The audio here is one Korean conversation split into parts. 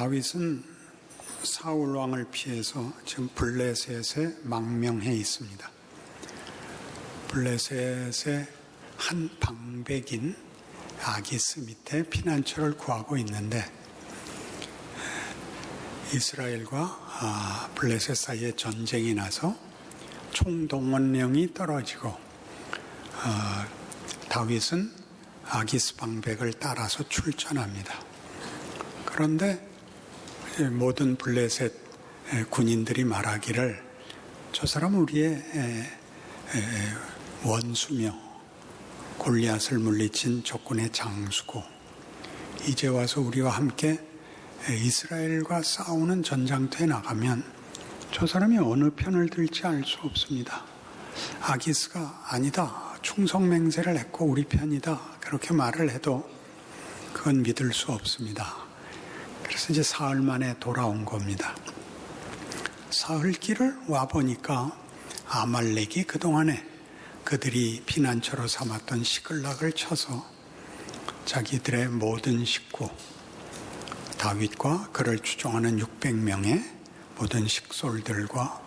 다윗은 사울 왕을 피해서 지금 블레셋에 망명해 있습니다. 블레셋의 한 방백인 아기스 밑에 피난처를 구하고 있는데, 이스라엘과 블레셋 사이에 전쟁이 나서 총동원령이 떨어지고 다윗은 아기스 방백을 따라서 출전합니다. 그런데 모든 블레셋 군인들이 말하기를 저 사람은 우리의 원수며 골리앗을 물리친 적군의 장수고 이제 와서 우리와 함께 이스라엘과 싸우는 전장터에 나가면 저 사람이 어느 편을 들지 알 수 없습니다. 아기스가 아니다, 충성맹세를 했고 우리 편이다, 그렇게 말을 해도 그건 믿을 수 없습니다. 그래서 이제 사흘 만에 돌아온 겁니다. 사흘길을 와보니까 아말렉이 그동안에 그들이 피난처로 삼았던 시클락을 쳐서 자기들의 모든 식구, 다윗과 그를 추종하는 600명의 모든 식솔들과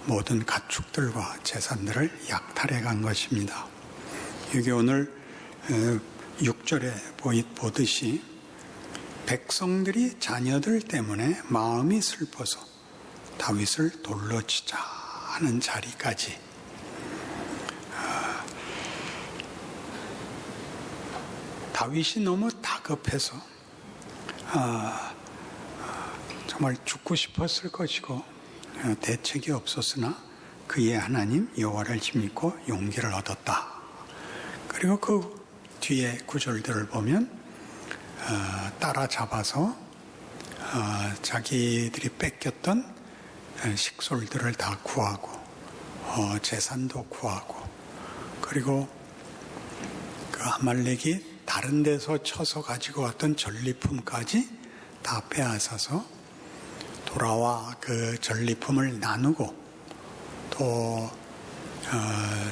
모든 가축들과 재산들을 약탈해 간 것입니다. 이게 오늘 6절에 보듯이 백성들이 자녀들 때문에 마음이 슬퍼서 다윗을 돌로 치자 하는 자리까지, 다윗이 너무 다급해서 정말 죽고 싶었을 것이고 대책이 없었으나 그의 하나님 여호와를 힘입고 용기를 얻었다. 그리고 그 뒤에 구절들을 보면 따라잡아서 자기들이 뺏겼던 식솔들을 다 구하고 재산도 구하고, 그리고 그 아말렉이 다른 데서 쳐서 가지고 왔던 전리품까지 다 빼앗아서 돌아와 그 전리품을 나누고, 또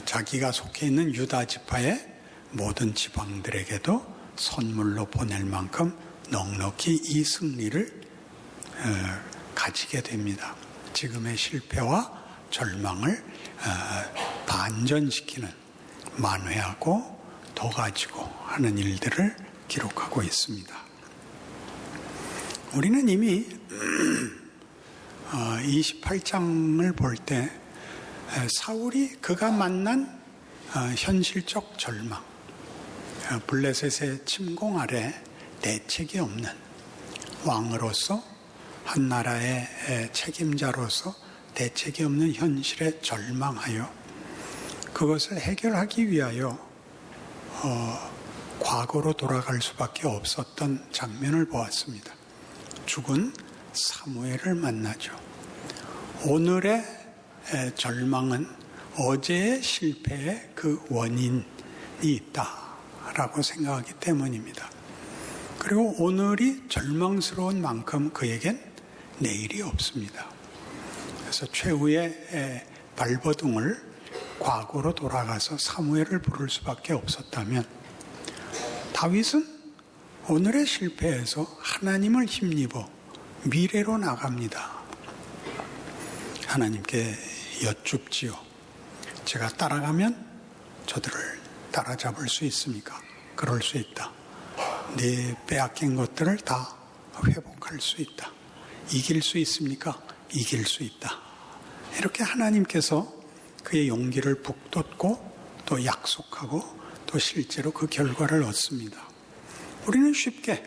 자기가 속해 있는 유다 지파의 모든 지방들에게도 선물로 보낼 만큼 넉넉히 이 승리를 가지게 됩니다. 지금의 실패와 절망을 반전시키는, 만회하고 더 가지고 하는 일들을 기록하고 있습니다. 우리는 이미 28장을 볼 때 사울이 그가 만난 현실적 절망, 블레셋의 침공 아래 대책이 없는 왕으로서, 한 나라의 책임자로서 대책이 없는 현실에 절망하여 그것을 해결하기 위하여 과거로 돌아갈 수밖에 없었던 장면을 보았습니다. 죽은 사무엘을 만나죠. 오늘의 절망은 어제의 실패의 그 원인이 있다라고 생각하기 때문입니다. 그리고 오늘이 절망스러운 만큼 그에겐 내일이 없습니다. 그래서 최후의 발버둥을 과거로 돌아가서 사무엘을 부를 수밖에 없었다면, 다윗은 오늘의 실패에서 하나님을 힘입어 미래로 나갑니다. 하나님께 여쭙지요. 제가 따라가면 저들을 따라잡을 수 있습니까? 그럴 수 있다. 네 빼앗긴 것들을 다 회복할 수 있다. 이길 수 있습니까? 이길 수 있다. 이렇게 하나님께서 그의 용기를 북돋고 또 약속하고 또 실제로 그 결과를 얻습니다. 우리는 쉽게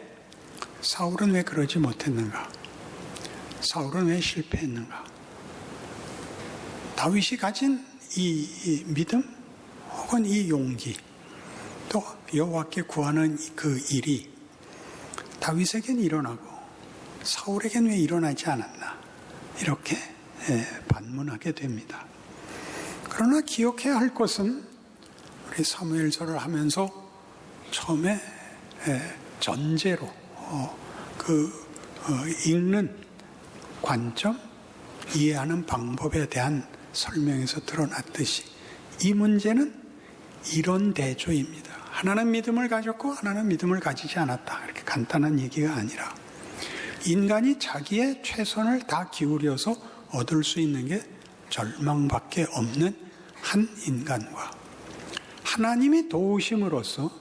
사울은 왜 그러지 못했는가? 사울은 왜 실패했는가? 다윗이 가진 이 믿음 혹은 이 용기, 또 여호와께 구하는 그 일이 다윗에겐 일어나고 사울에겐 왜 일어나지 않았나? 이렇게 반문하게 됩니다. 그러나 기억해야 할 것은, 우리 사무엘서를 하면서 처음에 전제로 읽는 관점, 이해하는 방법에 대한 설명에서 드러났듯이 이 문제는 이런 대조입니다. 하나는 믿음을 가졌고 하나는 믿음을 가지지 않았다, 이렇게 간단한 얘기가 아니라 인간이 자기의 최선을 다 기울여서 얻을 수 있는 게 절망밖에 없는 한 인간과 하나님이 도우심으로써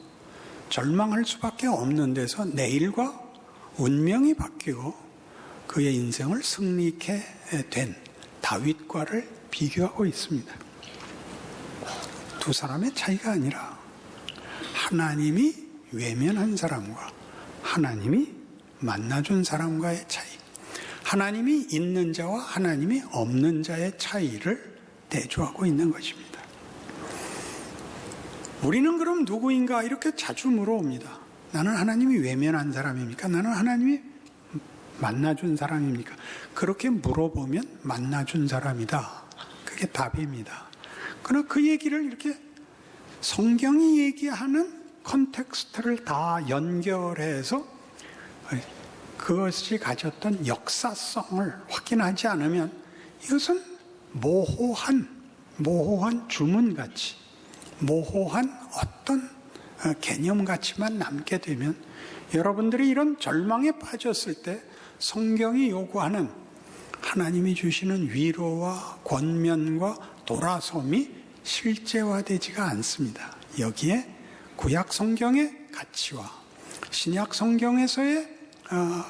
절망할 수밖에 없는 데서 내일과 운명이 바뀌고 그의 인생을 승리케 된 다윗과를 비교하고 있습니다. 두 사람의 차이가 아니라 하나님이 외면한 사람과 하나님이 만나준 사람과의 차이, 하나님이 있는 자와 하나님이 없는 자의 차이를 대조하고 있는 것입니다. 우리는 그럼 누구인가 이렇게 자주 물어옵니다. 나는 하나님이 외면한 사람입니까? 나는 하나님이 만나준 사람입니까? 그렇게 물어보면 만나준 사람이다. 그게 답입니다. 그러나 그 얘기를 이렇게 성경이 얘기하는 컨텍스트를 다 연결해서 그것이 가졌던 역사성을 확인하지 않으면 이것은 모호한 주문같이, 모호한 어떤 개념같이만 남게 되면 여러분들이 이런 절망에 빠졌을 때 성경이 요구하는 하나님이 주시는 위로와 권면과 돌아섬이 실제화되지가 않습니다. 여기에 구약 성경의 가치와 신약 성경에서의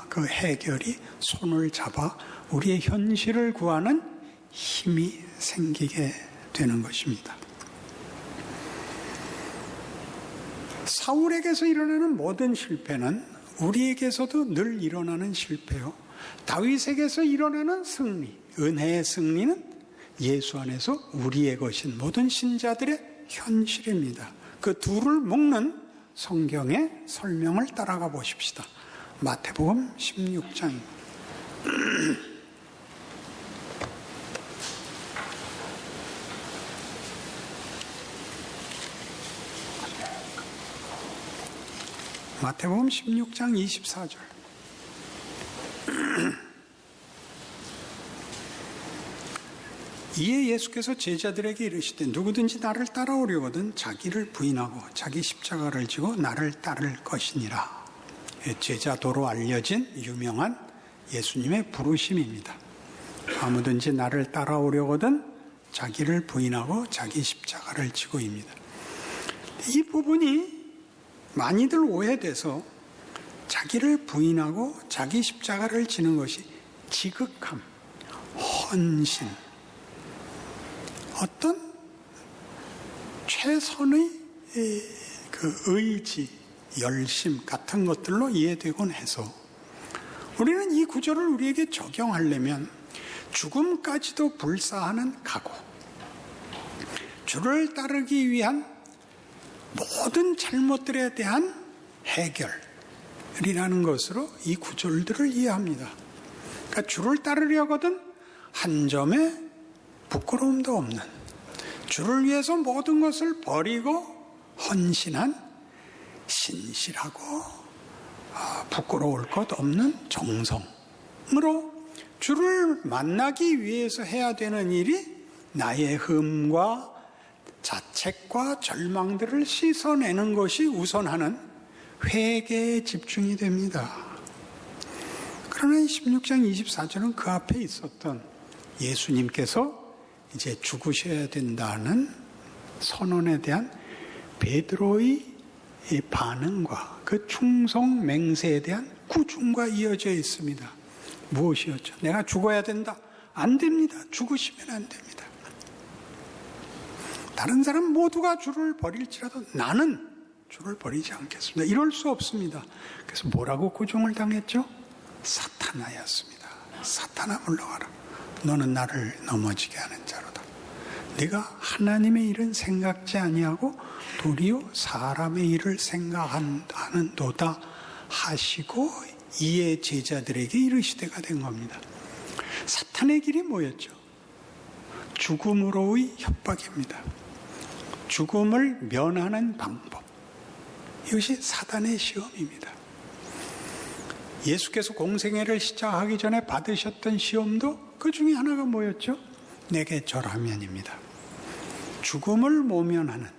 그 해결이 손을 잡아 우리의 현실을 구하는 힘이 생기게 되는 것입니다. 사울에게서 일어나는 모든 실패는 우리에게서도 늘 일어나는 실패요. 다윗에게서 일어나는 승리, 은혜의 승리는 예수 안에서 우리의 것인 모든 신자들의 현실입니다. 그 둘을 묶는 성경의 설명을 따라가 보십시다. 마태복음 16장입니다. 마태복음 16장 24절. 이에 예수께서 제자들에게 이르시되 누구든지 나를 따라오려거든 자기를 부인하고 자기 십자가를 지고 나를 따를 것이니라. 제자도로 알려진 유명한 예수님의 부르심입니다. 아무든지 나를 따라오려거든 자기를 부인하고 자기 십자가를 지고입니다. 이 부분이 많이들 오해돼서 자기를 부인하고 자기 십자가를 지는 것이 지극함, 헌신, 어떤 최선의 그 의지, 열심 같은 것들로 이해되곤 해서 우리는 이 구절을 우리에게 적용하려면 죽음까지도 불사하는 각오, 주를 따르기 위한 모든 잘못들에 대한 해결이라는 것으로 이 구절들을 이해합니다. 그러니까 주를 따르려거든 한 점의 부끄러움도 없는, 주를 위해서 모든 것을 버리고 헌신한 신실하고 부끄러울 것 없는 정성으로 주를 만나기 위해서 해야 되는 일이 나의 흠과 자책과 절망들을 씻어내는 것이 우선하는 회개에 집중이 됩니다. 그러나 16장 24절은 그 앞에 있었던 예수님께서 이제 죽으셔야 된다는 선언에 대한 베드로의 반응과 그 충성 맹세에 대한 꾸중과 이어져 있습니다. 무엇이었죠? 내가 죽어야 된다. 안 됩니다. 죽으시면 안 됩니다. 다른 사람 모두가 주를 버릴지라도 나는 주를 버리지 않겠습니다. 이럴 수 없습니다. 그래서 뭐라고 꾸중을 당했죠? 사탄아였습니다. 사탄아 물러가라. 너는 나를 넘어지게 하는 자로다. 네가 하나님의 일은 생각지 아니하고 도리어 사람의 일을 생각하는도다 하시고 이에 제자들에게 이르시되가 된 겁니다. 사탄의 길이 뭐였죠? 죽음으로의 협박입니다. 죽음을 면하는 방법. 이것이 사단의 시험입니다. 예수께서 공생애를 시작하기 전에 받으셨던 시험도 그 중에 하나가 뭐였죠? 내게 절하면입니다. 죽음을 모면하는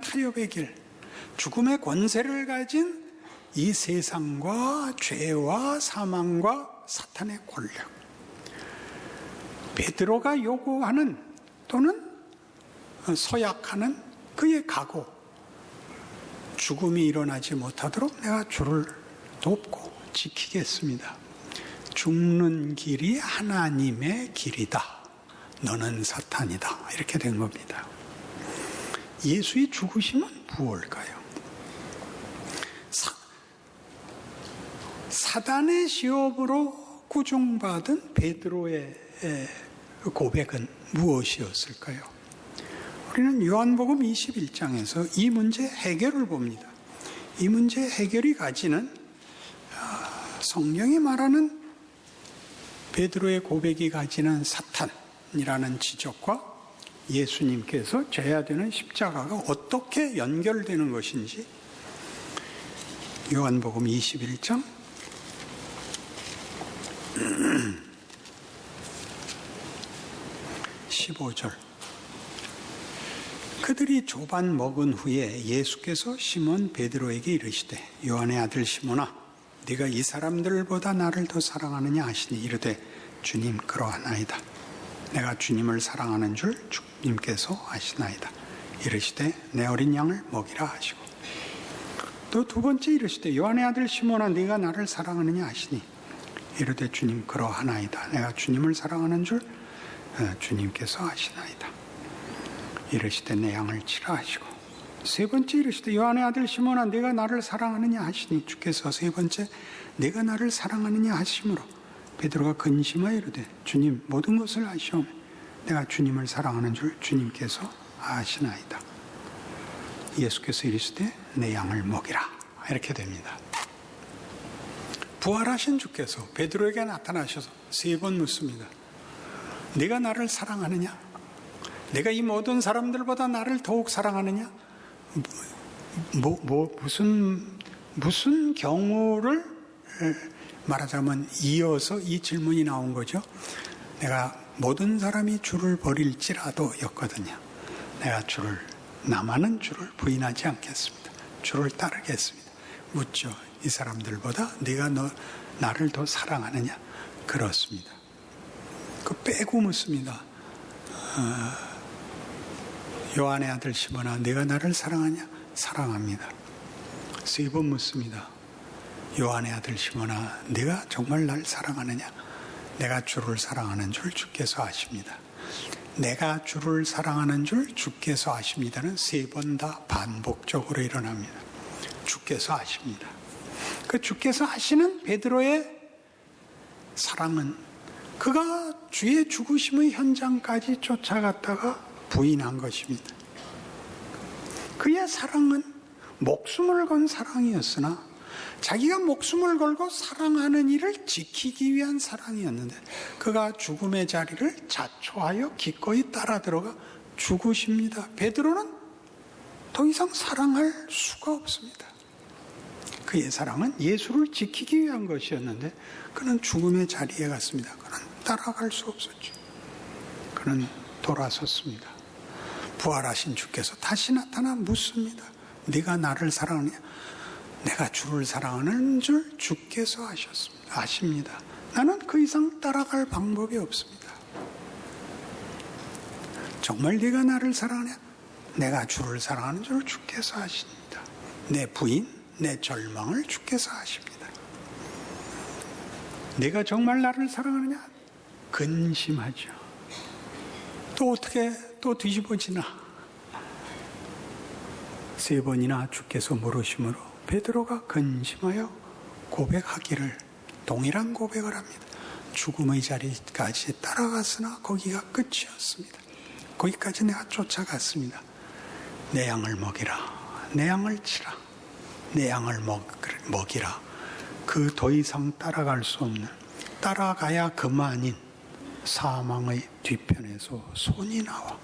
타협의 길, 죽음의 권세를 가진 이 세상과 죄와 사망과 사탄의 권력, 베드로가 요구하는 또는 서약하는 그의 각오, 죽음이 일어나지 못하도록 내가 주를 돕고 지키겠습니다. 죽는 길이 하나님의 길이다. 너는 사탄이다. 이렇게 된 겁니다. 예수의 죽으심은 무엇일까요? 사단의 시험으로 꾸중받은 베드로의 고백은 무엇이었을까요? 우리는 요한복음 21장에서 이 문제 해결을 봅니다. 이 문제 해결이 가지는 성경이 말하는 베드로의 고백이 가지는 사탄이라는 지적과 예수님께서 져야 되는 십자가가 어떻게 연결되는 것인지 요한복음 21장 15절. 그들이 조반 먹은 후에 예수께서 시몬 베드로에게 이르시되 요한의 아들 시몬아 네가 이 사람들보다 나를 더 사랑하느냐 하시니 이르되 주님 그러하나이다. 내가 주님을 사랑하는 줄 주님께서 아시나이다. 이르시되 내 어린 양을 먹이라 하시고 또 두 번째 이르시되 요한의 아들 시몬아 네가 나를 사랑하느냐 하시니 이르되 주님 그러하나이다. 내가 주님을 사랑하는 줄 주님께서 아시나이다. 이르시되 내 양을 치라 하시고 세 번째 이르시되 요한의 아들 시몬아 네가 나를 사랑하느냐 하시니 주께서 세 번째 네가 나를 사랑하느냐 하심으로 베드로가 근심하여 이르되 주님 모든 것을 아시오매 내가 주님을 사랑하는 줄 주님께서 아시나이다. 예수께서 이르시되 내 양을 먹이라. 이렇게 됩니다. 부활하신 주께서 베드로에게 나타나셔서 세 번 묻습니다. 네가 나를 사랑하느냐? 내가 이 모든 사람들보다 나를 더욱 사랑하느냐? 무슨 경우를 말하자면 이어서 이 질문이 나온 거죠. 내가 모든 사람이 주를 버릴지라도 였거든요. 내가 나만은 주를 부인하지 않겠습니다. 주를 따르겠습니다. 묻죠. 이 사람들보다 네가 나를 더 사랑하느냐? 그렇습니다. 그 빼고 묻습니다. 요한의 아들 시몬아 네가 나를 사랑하냐? 사랑합니다. 세 번 묻습니다. 요한의 아들 시몬아 네가 정말 날 사랑하느냐? 내가 주를 사랑하는 줄 주께서 아십니다. 내가 주를 사랑하는 줄 주께서 아십니다는 세 번 다 반복적으로 일어납니다. 주께서 아십니다. 그 주께서 아시는 베드로의 사랑은 그가 주의 죽으심의 현장까지 쫓아갔다가 부인한 것입니다. 그의 사랑은 목숨을 건 사랑이었으나 자기가 목숨을 걸고 사랑하는 이를 지키기 위한 사랑이었는데 그가 죽음의 자리를 자초하여 기꺼이 따라 들어가 죽으십니다. 베드로는 더 이상 사랑할 수가 없습니다. 그의 사랑은 예수를 지키기 위한 것이었는데 그는 죽음의 자리에 갔습니다. 그는 따라갈 수 없었죠. 그는 돌아섰습니다. 부활하신 주께서 다시 나타나 묻습니다. 네가 나를 사랑하느냐? 내가 주를 사랑하는 줄 주께서 아십니다. 나는 그 이상 따라갈 방법이 없습니다. 정말 네가 나를 사랑하냐? 내가 주를 사랑하는 줄 주께서 아십니다. 내 부인, 내 절망을 주께서 아십니다. 네가 정말 나를 사랑하느냐? 근심하죠. 또 어떻게 또 뒤집어지나? 세 번이나 주께서 물으심으로 베드로가 근심하여 고백하기를 동일한 고백을 합니다. 죽음의 자리까지 따라갔으나 거기가 끝이었습니다. 거기까지 내가 쫓아갔습니다. 내 양을 먹이라. 내 양을 치라. 내 양을 먹이라. 그 더 이상 따라갈 수 없는, 따라가야 그만인 사망의 뒤편에서 손이 나와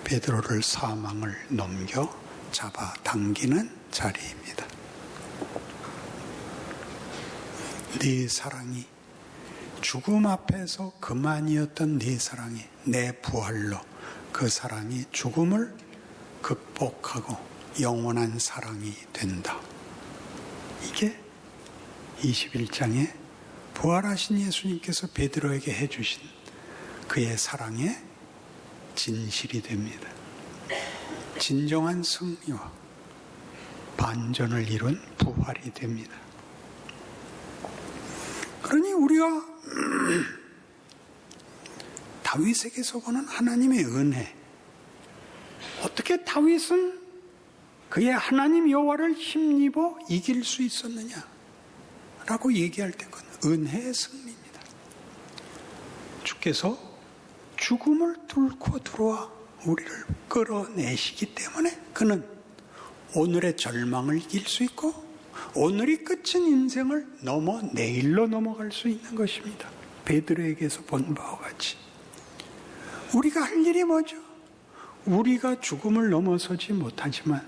베드로를 사망을 넘겨 잡아 당기는 자리입니다. 네 사랑이, 죽음 앞에서 그만이었던 네 사랑이 내 부활로 그 사랑이 죽음을 극복하고 영원한 사랑이 된다. 이게 21장에 부활하신 예수님께서 베드로에게 해주신 그의 사랑의 진실이 됩니다. 진정한 승리와 반전을 이룬 부활이 됩니다. 그러니 우리가 다윗에게서 보는 하나님의 은혜, 어떻게 다윗은 그의 하나님 여호와를 힘입어 이길 수 있었느냐라고 얘기할 때 그건 은혜의 승리입니다. 주께서 죽음을 뚫고 들어와 우리를 끌어내시기 때문에 그는 오늘의 절망을 이길 수 있고 오늘이 끝인 인생을 넘어 내일로 넘어갈 수 있는 것입니다. 베드로에게서 본 바와 같이 우리가 할 일이 뭐죠? 우리가 죽음을 넘어서지 못하지만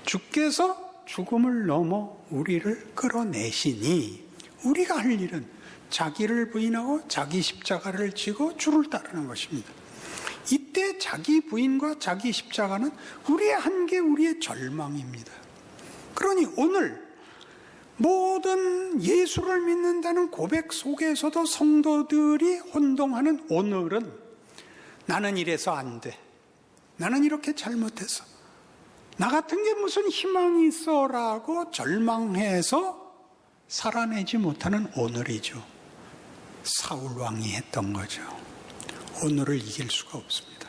주께서 죽음을 넘어 우리를 끌어내시니 우리가 할 일은 자기를 부인하고 자기 십자가를 지고 주를 따르는 것입니다. 이때 자기 부인과 자기 십자가는 우리의 한계, 우리의 절망입니다. 그러니 오늘 모든 예수를 믿는다는 고백 속에서도 성도들이 혼동하는 오늘은 나는 이래서 안 돼. 나는 이렇게 잘못했어. 나 같은 게 무슨 희망이 있어 라고 절망해서 살아내지 못하는 오늘이죠. 사울 왕이 했던 거죠. 오늘을 이길 수가 없습니다.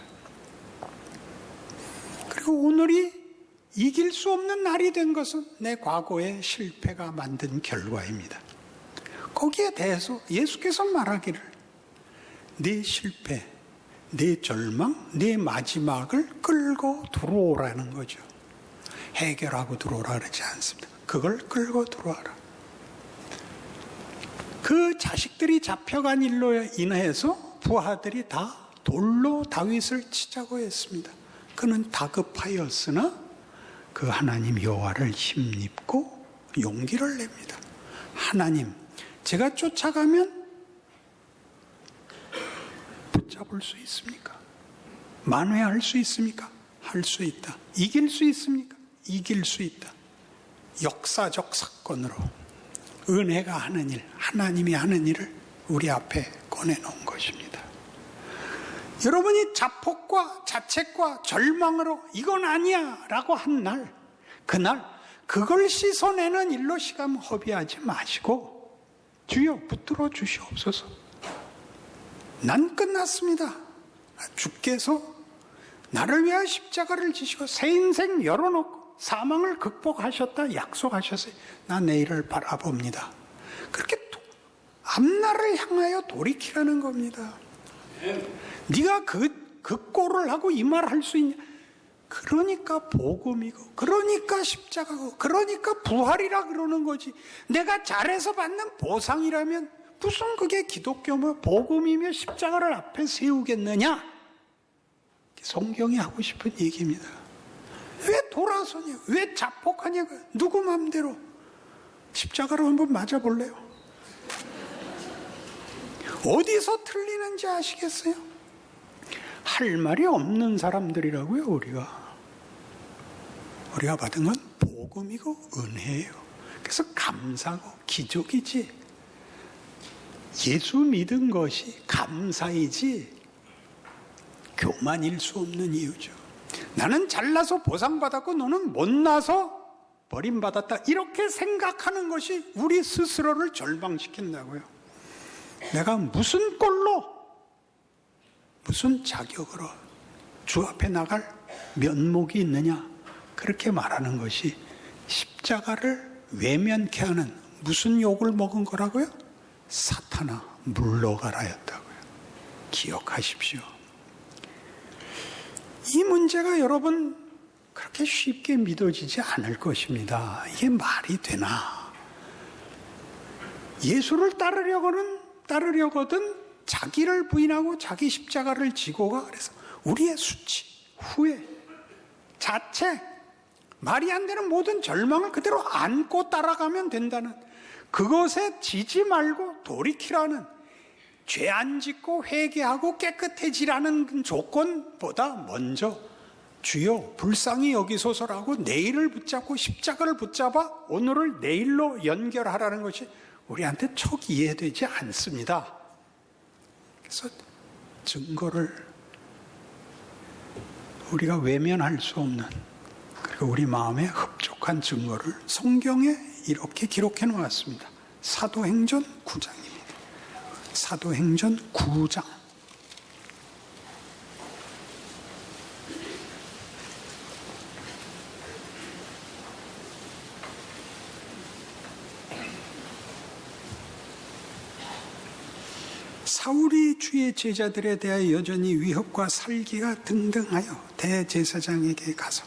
그리고 오늘이 이길 수 없는 날이 된 것은 내 과거의 실패가 만든 결과입니다. 거기에 대해서 예수께서 말하기를 네 실패, 네 절망, 네 마지막을 끌고 들어오라는 거죠. 해결하고 들어오라 그러지 않습니다. 그걸 끌고 들어와라. 그 자식들이 잡혀간 일로 인해서 부하들이 다 돌로 다윗을 치자고 했습니다. 그는 다급하였으나 그 하나님 여호와를 힘입고 용기를 냅니다. 하나님, 제가 쫓아가면 붙잡을 수 있습니까? 만회할 수 있습니까? 할 수 있다. 이길 수 있습니까? 이길 수 있다. 역사적 사건으로 은혜가 하는 일, 하나님이 하는 일을 우리 앞에 꺼내놓은 것입니다. 여러분이 자폭과 자책과 절망으로 이건 아니야 라고 한 날, 그날 그걸 씻어내는 일로 시간 허비하지 마시고 주여 붙들어 주시옵소서. 난 끝났습니다. 주께서 나를 위하여 십자가를 지시고 새 인생 열어놓고 사망을 극복하셨다 약속하셨어요. 나 내일을 바라봅니다. 그렇게 앞날을 향하여 돌이키라는 겁니다. 네가 그 꼴을 하고 이 말 할 수 있냐? 그러니까 복음이고, 그러니까 십자가고, 그러니까 부활이라 그러는 거지. 내가 잘해서 받는 보상이라면 무슨 그게 기독교며 복음이며 십자가를 앞에 세우겠느냐? 성경이 하고 싶은 얘기입니다. 왜 돌아서냐? 왜 자폭하냐? 누구 마음대로 십자가로 한번 맞아볼래요? 어디서 틀리는지 아시겠어요? 할 말이 없는 사람들이라고요. 우리가 받은 건 복음이고 은혜예요. 그래서 감사고 기적이지, 예수 믿은 것이 감사이지 교만일 수 없는 이유죠. 나는 잘나서 보상받았고 너는 못나서 버림받았다, 이렇게 생각하는 것이 우리 스스로를 절망시킨다고요. 내가 무슨 꼴로, 무슨 자격으로 주 앞에 나갈 면목이 있느냐, 그렇게 말하는 것이 십자가를 외면케 하는, 무슨 욕을 먹은 거라고요? 사탄아 물러가라였다고요. 기억하십시오. 이 문제가 여러분 그렇게 쉽게 믿어지지 않을 것입니다. 이게 말이 되나? 예수를 따르려거든 자기를 부인하고 자기 십자가를 지고가, 그래서 우리의 수치, 후회, 자책, 말이 안 되는 모든 절망을 그대로 안고 따라가면 된다는, 그것에 지지 말고 돌이키라는, 죄 안 짓고 회개하고 깨끗해지라는 조건보다 먼저 주여 불쌍히 여기소서라고 내일을 붙잡고 십자가를 붙잡아 오늘을 내일로 연결하라는 것이 우리한테 척 이해되지 않습니다. 그래서 증거를 우리가 외면할 수 없는, 그리고 우리 마음에 흡족한 증거를 성경에 이렇게 기록해 놓았습니다. 사도행전 9장입니다. 사도행전 9장. 사울이 주의 제자들에 대하여 여전히 위협과 살기가 등등하여 대제사장에게 가서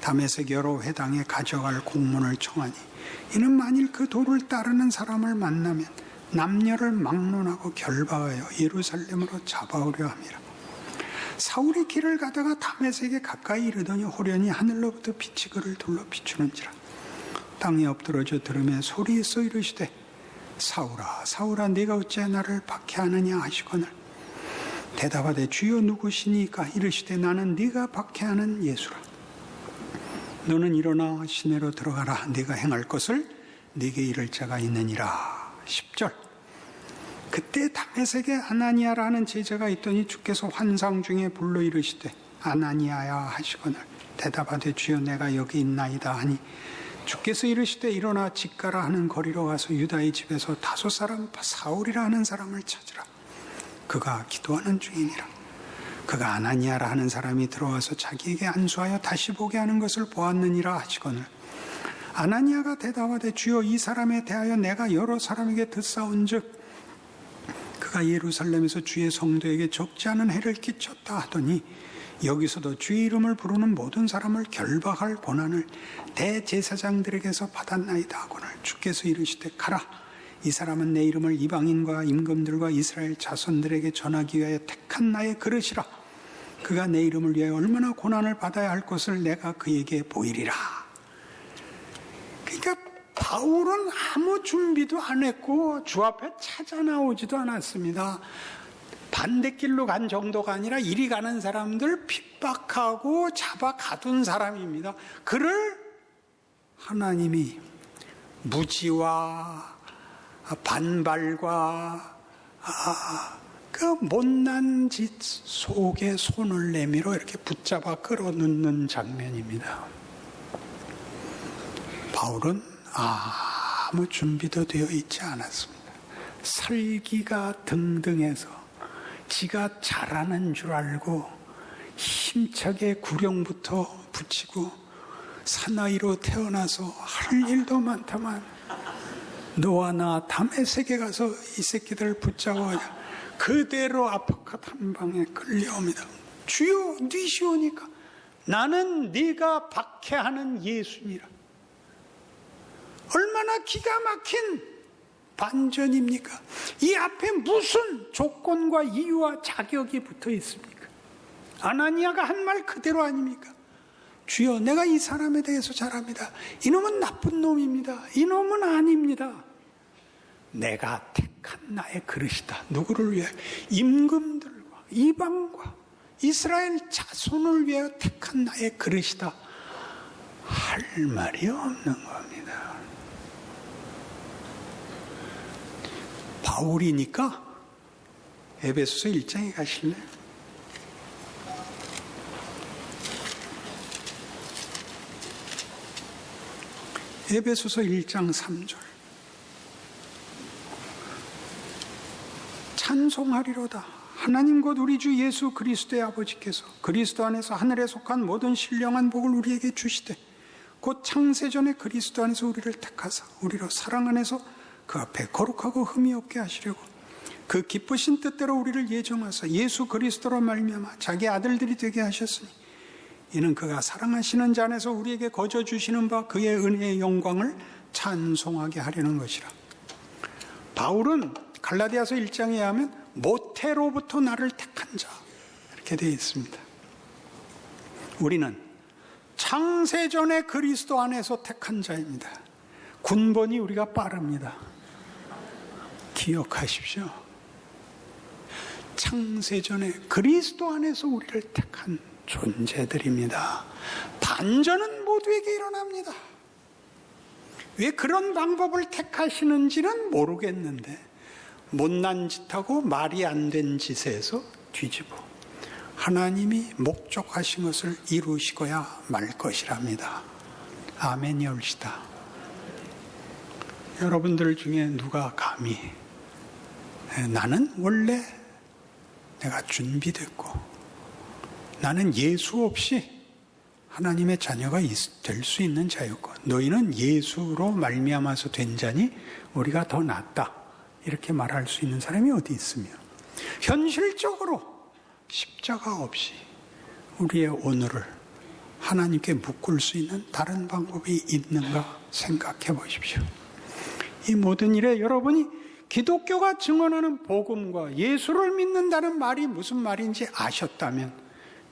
다메섹 여러 회당에 가져갈 공문을 청하니 이는 만일 그 도를 따르는 사람을 만나면 남녀를 막론하고 결박하여 예루살렘으로 잡아오려 함이라. 사울이 길을 가다가 다메섹에 가까이 이르더니 호련히 하늘로부터 빛이 그를 둘러 비추는지라. 땅에 엎드러져 들으며 소리에서 이르시되 사울아 사울아 네가 어찌 나를 박해하느냐 하시거늘 대답하되 주여 누구시니까 이르시되 나는 네가 박해하는 예수라. 너는 일어나 시내로 들어가라. 네가 행할 것을 네게 이를 자가 있느니라. 10절. 그때 다메섹에 아나니아라는 제자가 있더니 주께서 환상 중에 불러 이르시되 아나니아야 하시거늘 대답하되 주여 내가 여기 있나이다 하니 주께서 이르시되 일어나 집가라 하는 거리로 가서 유다의 집에서 다섯 사람 사울이라 하는 사람을 찾으라. 그가 기도하는 중이니라. 그가 아나니아라 하는 사람이 들어와서 자기에게 안수하여 다시 보게 하는 것을 보았느니라 하시거늘 아나니아가 대답하되 주여 이 사람에 대하여 내가 여러 사람에게 듣사온즉 그가 예루살렘에서 주의 성도에게 적지 않은 해를 끼쳤다 하더니 여기서도 주의 이름을 부르는 모든 사람을 결박할 고난을 대제사장들에게서 받았나이다 하거늘 주께서 이르시되 가라. 이 사람은 내 이름을 이방인과 임금들과 이스라엘 자손들에게 전하기 위하여 택한 나의 그릇이라. 그가 내 이름을 위하여 얼마나 고난을 받아야 할 것을 내가 그에게 보이리라. 그러니까 바울은 아무 준비도 안 했고 주 앞에 찾아 나오지도 않았습니다. 반대길로 간 정도가 아니라 이리 가는 사람들 핍박하고 잡아 가둔 사람입니다. 그를 하나님이 무지와 반발과 그 못난 짓 속에 손을 내밀어 이렇게 붙잡아 끌어넣는 장면입니다. 바울은 아무 준비도 되어 있지 않았습니다. 살기가 등등해서 지가 잘하는 줄 알고 힘차게 구령부터 붙이고 사나이로 태어나서 할 일도 많다만 너와 나 다메섹에 가서 이 새끼들 붙잡아 그대로 아파컷 한 방에 끌려옵니다. 주여 니시오니까 나는 네가 박해하는 예수니라. 얼마나 기가 막힌 반전입니까? 이 앞에 무슨 조건과 이유와 자격이 붙어 있습니까? 아나니아가 한 말 그대로 아닙니까? 주여 내가 이 사람에 대해서 잘 압니다. 이놈은 나쁜 놈입니다. 이놈은 아닙니다. 내가 택한 나의 그릇이다. 누구를 위해? 임금들과 이방과 이스라엘 자손을 위하여 택한 나의 그릇이다. 할 말이 없는 겁니다. 바울이니까 에베소서 1장에 가실래요? 에베소서 1장 3절 찬송하리로다. 하나님 곧 우리 주 예수 그리스도의 아버지께서 그리스도 안에서 하늘에 속한 모든 신령한 복을 우리에게 주시되 곧 창세전에 그리스도 안에서 우리를 택하사 우리로 사랑 안에서 그 앞에 거룩하고 흠이 없게 하시려고 그 기쁘신 뜻대로 우리를 예정하사 예수 그리스도로 말미암아 자기 아들들이 되게 하셨으니 이는 그가 사랑하시는 자 안에서 우리에게 거저 주시는 바 그의 은혜의 영광을 찬송하게 하려는 것이라. 바울은 갈라디아서 1장에 하면 모태로부터 나를 택한 자 이렇게 되어 있습니다. 우리는 창세전에 그리스도 안에서 택한 자입니다. 군번이 우리가 빠릅니다. 기억하십시오. 창세전에 그리스도 안에서 우리를 택한 존재들입니다. 반전은 모두에게 일어납니다. 왜 그런 방법을 택하시는지는 모르겠는데 못난 짓하고 말이 안 된 짓에서 뒤집어 하나님이 목적하신 것을 이루시고야 말 것이랍니다. 아멘이 옳시다. 여러분들 중에 누가 감히 나는 원래 내가 준비됐고 나는 예수 없이 하나님의 자녀가 될 수 있는 자였고 너희는 예수로 말미암아서 된 자니 우리가 더 낫다 이렇게 말할 수 있는 사람이 어디 있으며 현실적으로 십자가 없이 우리의 오늘을 하나님께 묶을 수 있는 다른 방법이 있는가 생각해 보십시오. 이 모든 일에 여러분이 기독교가 증언하는 복음과 예수를 믿는다는 말이 무슨 말인지 아셨다면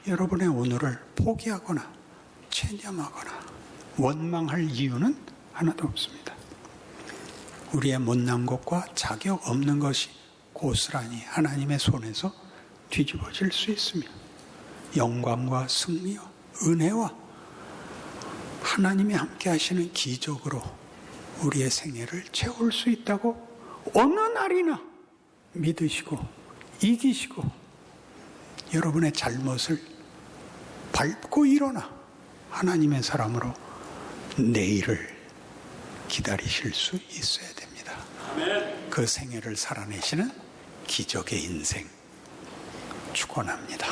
여러분의 오늘을 포기하거나 체념하거나 원망할 이유는 하나도 없습니다. 우리의 못난 것과 자격 없는 것이 고스란히 하나님의 손에서 뒤집어질 수 있으며 영광과 승리와 은혜와 하나님이 함께 하시는 기적으로 우리의 생애를 채울 수 있다고 어느 날이나 믿으시고 이기시고 여러분의 잘못을 밟고 일어나 하나님의 사람으로 내일을 기다리실 수 있어야 됩니다. 그 생애를 살아내시는 기적의 인생 축원합니다.